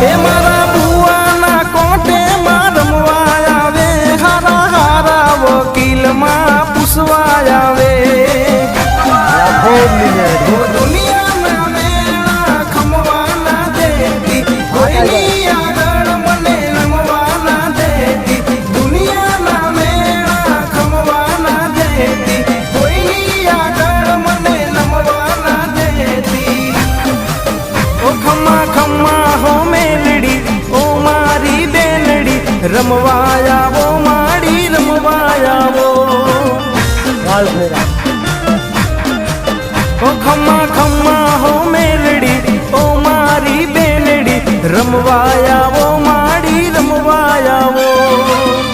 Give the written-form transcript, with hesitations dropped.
એ મારા બુવાના કોટેમાં રમવા આવે, હારા હારા વકીલમાં પૂછવા આવે. દુનિયાના મેળા ખમવાના દેતી, કોઈની આગળ મને રમવાના દેતી. દુનિયાના મેળા ખમવાના દેતી, કોઈની આગળ મને રમવાના દેતી. ઓ ખમ્મા ખમ્મા હો મેલડી, ઓ મારી બેનડી, રમવા આવો માડી રમવા આવો. ઓ ખમ્મા ખમ્મા હો મેલડી, ઓ મારી બેનડી, રમવા આવો.